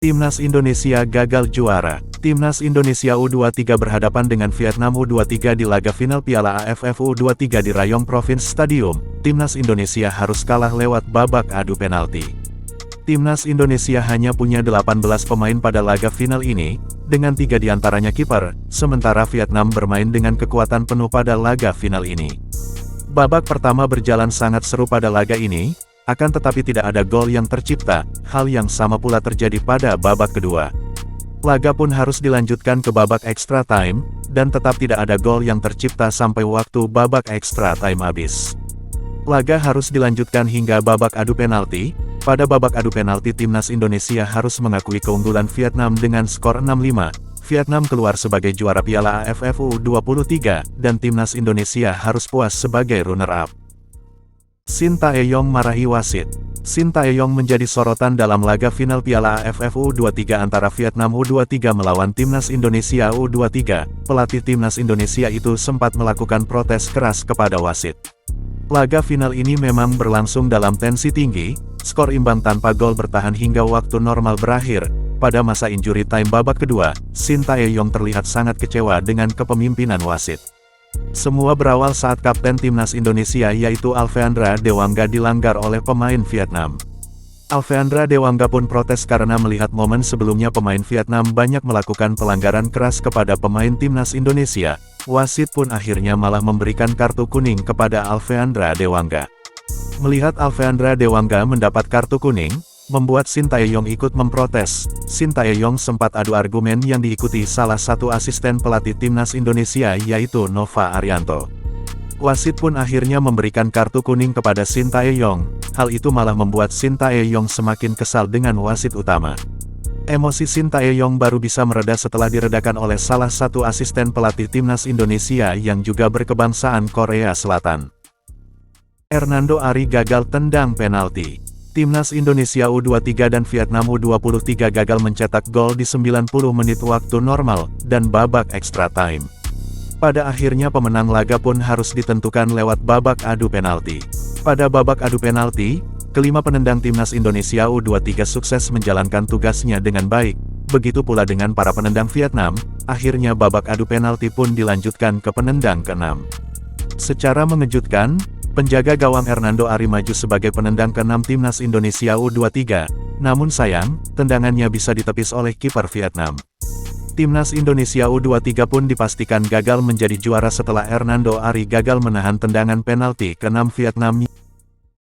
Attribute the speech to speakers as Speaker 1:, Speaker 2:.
Speaker 1: Timnas Indonesia gagal juara. Timnas Indonesia U23 berhadapan dengan Vietnam U23 di laga final Piala AFF U23 di Rayong Province Stadium. Timnas Indonesia harus kalah lewat babak adu penalti. Timnas Indonesia hanya punya 18 pemain pada laga final ini, dengan 3 diantaranya kiper, sementara Vietnam bermain dengan kekuatan penuh pada laga final ini. Babak pertama berjalan sangat seru pada laga ini, akan tetapi tidak ada gol yang tercipta, hal yang sama pula terjadi pada babak kedua. Laga pun harus dilanjutkan ke babak extra time, dan tetap tidak ada gol yang tercipta sampai waktu babak extra time habis. Laga harus dilanjutkan hingga babak adu penalti. Pada babak adu penalti Timnas Indonesia harus mengakui keunggulan Vietnam dengan skor 6-5. Vietnam keluar sebagai juara Piala AFF U23, dan Timnas Indonesia harus puas sebagai runner-up. Shin Tae-yong marahi wasit. Shin Tae-yong menjadi sorotan dalam laga final Piala AFF U23 antara Vietnam U23 melawan Timnas Indonesia U23. Pelatih Timnas Indonesia itu sempat melakukan protes keras kepada wasit. Laga final ini memang berlangsung dalam tensi tinggi, skor imbang tanpa gol bertahan hingga waktu normal berakhir. Pada masa injury time babak kedua, Shin Tae-yong terlihat sangat kecewa dengan kepemimpinan wasit. Semua berawal saat kapten Timnas Indonesia yaitu Alfeandra Dewangga dilanggar oleh pemain Vietnam. Alfeandra Dewangga pun protes karena melihat momen sebelumnya pemain Vietnam banyak melakukan pelanggaran keras kepada pemain Timnas Indonesia. Wasit pun akhirnya malah memberikan kartu kuning kepada Alfeandra Dewangga. Melihat Alfeandra Dewangga mendapat kartu kuning, membuat Shin Tae-yong ikut memprotes. Shin Tae-yong sempat adu argumen yang diikuti salah satu asisten pelatih Timnas Indonesia yaitu Nova Arianto. Wasit pun akhirnya memberikan kartu kuning kepada Shin Tae-yong. Hal itu malah membuat Shin Tae-yong semakin kesal dengan wasit utama. Emosi Shin Tae-yong baru bisa mereda setelah diredakan oleh salah satu asisten pelatih Timnas Indonesia yang juga berkebangsaan Korea Selatan. Hernando Ari gagal tendang penalti. Timnas Indonesia U23 dan Vietnam U23 gagal mencetak gol di 90 menit waktu normal, dan babak extra time. Pada akhirnya pemenang laga pun harus ditentukan lewat babak adu penalti. Pada babak adu penalti, kelima penendang Timnas Indonesia U23 sukses menjalankan tugasnya dengan baik. Begitu pula dengan para penendang Vietnam, akhirnya babak adu penalti pun dilanjutkan ke penendang ke-6. Secara mengejutkan, penjaga gawang Hernando Ari maju sebagai penendang ke-6 Timnas Indonesia U23, namun sayang, tendangannya bisa ditepis oleh kiper Vietnam. Timnas Indonesia U23 pun dipastikan gagal menjadi juara setelah Hernando Ari gagal menahan tendangan penalti ke-6 Vietnam.